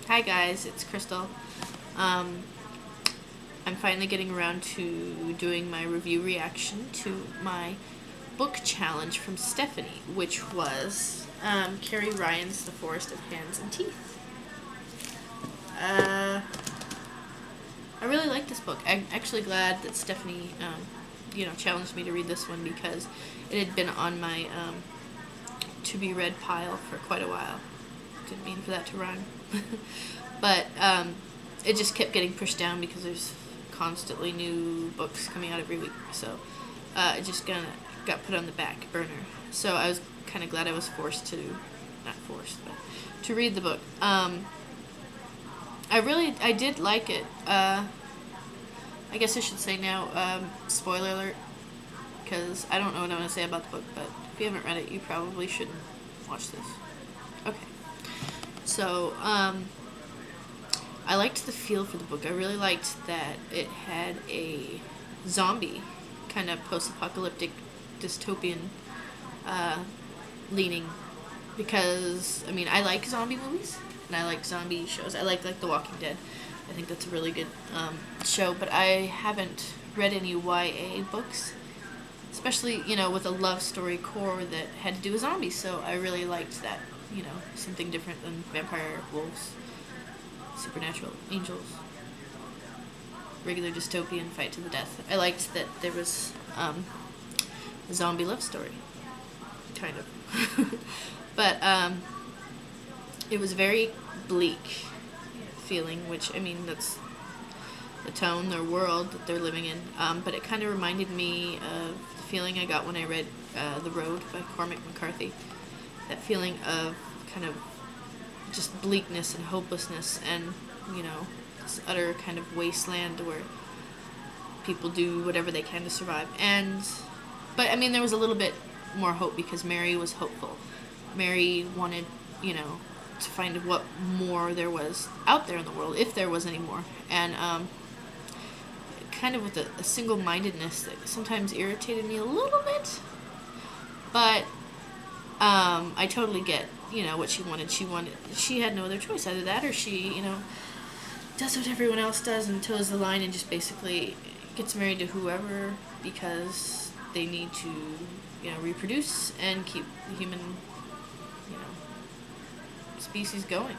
Hi guys, it's Crystal. Um, I'm finally getting around to doing my review reaction to my book challenge from Stefanie, which was Carrie Ryan's The Forest of Hands and Teeth. I really like this book. I'm actually glad that Stefanie, challenged me to read this one because it had been on my to be read pile for quite a while. Didn't mean for that to rhyme. But it just kept getting pushed down because there's constantly new books coming out every week. So it just got put on the back burner. So I was kind of glad I was not forced, but to read the book. I did like it. I guess I should say now, spoiler alert, because I don't know what I'm going to say about the book, but if you haven't read it, you probably shouldn't watch this. Okay. So, I liked the feel for the book. I really liked that it had a zombie, kind of post-apocalyptic, dystopian leaning, because, I like zombie movies, and I like zombie shows. I like The Walking Dead. I think that's a really good show, but I haven't read any YA books, especially, with a love story core that had to do with zombies, so I really liked that, something different than vampire, wolves, supernatural, angels, regular dystopian fight to the death. I liked that there was a zombie love story, kind of. But it was very bleak feeling, which, that's the tone, their world that they're living in. But it kind of reminded me of the feeling I got when I read The Road by Cormac McCarthy. That feeling of kind of just bleakness and hopelessness and, this utter kind of wasteland where people do whatever they can to survive. But there was a little bit more hope because Mary was hopeful. Mary wanted, to find what more there was out there in the world, if there was any more. And kind of with a single-mindedness that sometimes irritated me a little bit. But I totally get, what she wanted. She had no other choice. Either that or she, does what everyone else does and toes the line and just basically gets married to whoever because they need to, reproduce and keep the human, species going.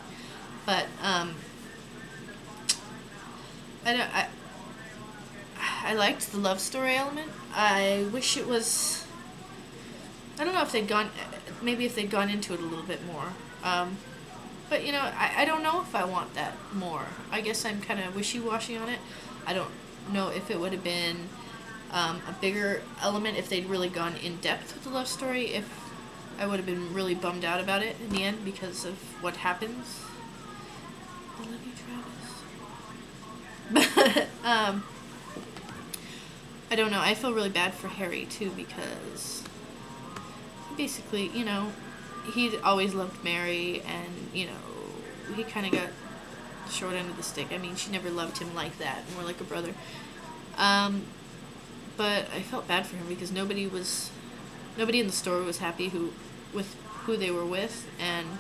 But I liked the love story element. I wish it was, I don't know if they'd gone into it a little bit more. But, I don't know if I want that more. I guess I'm kind of wishy-washy on it. I don't know if it would have been a bigger element if they'd really gone in depth with the love story, if I would have been really bummed out about it in the end because of what happens. I love you, Travis. But, I don't know. I feel really bad for Harry, too, because basically, he always loved Mary, and, he kind of got the short end of the stick. She never loved him like that, more like a brother. But I felt bad for him because nobody in the story was happy with who they were with, and,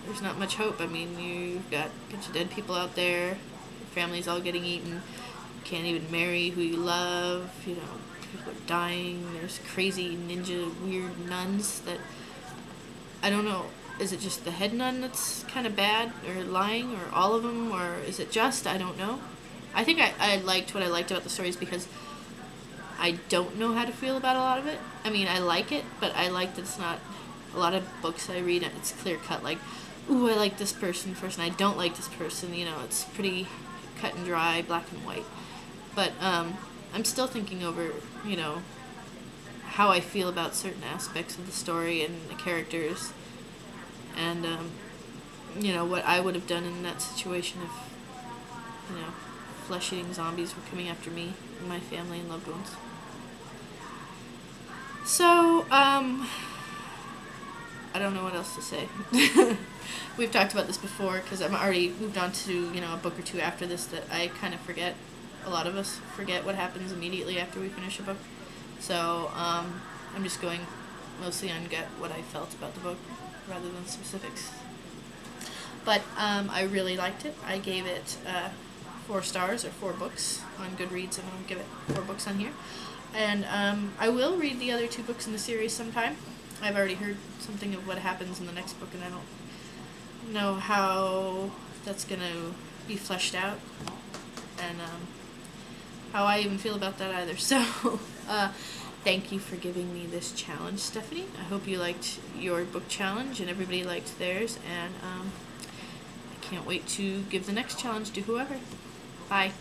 there's not much hope. You've got a bunch of dead people out there, your family's all getting eaten, you can't even marry who you love, people are dying, there's crazy ninja weird nuns that, I don't know, is it just the head nun that's kind of bad, or lying, or all of them, or is it just, I don't know. I think I liked what I liked about the stories because I don't know how to feel about a lot of it. I like it, but I like that it's not, a lot of books I read, it's clear cut, like, ooh, I like this person first, and I don't like this person, it's pretty cut and dry, black and white. But, I'm still thinking over, how I feel about certain aspects of the story and the characters, and, what I would have done in that situation if, flesh-eating zombies were coming after me and my family and loved ones. So, I don't know what else to say. We've talked about this before because I'm already moved on to, a book or two after this that I kind of forget. A lot of us forget what happens immediately after we finish a book. So, I'm just going mostly on what I felt about the book. rather than specifics. But I really liked it. I gave it 4 stars, or 4 books on Goodreads. I'm going to give it 4 books on here. And I will read the other 2 books in the series sometime. I've already heard something of what happens in the next book, and I don't know how that's going to be fleshed out, and how I even feel about that either. So, thank you for giving me this challenge, Stefanie. I hope you liked your book challenge and everybody liked theirs, and I can't wait to give the next challenge to whoever. Bye.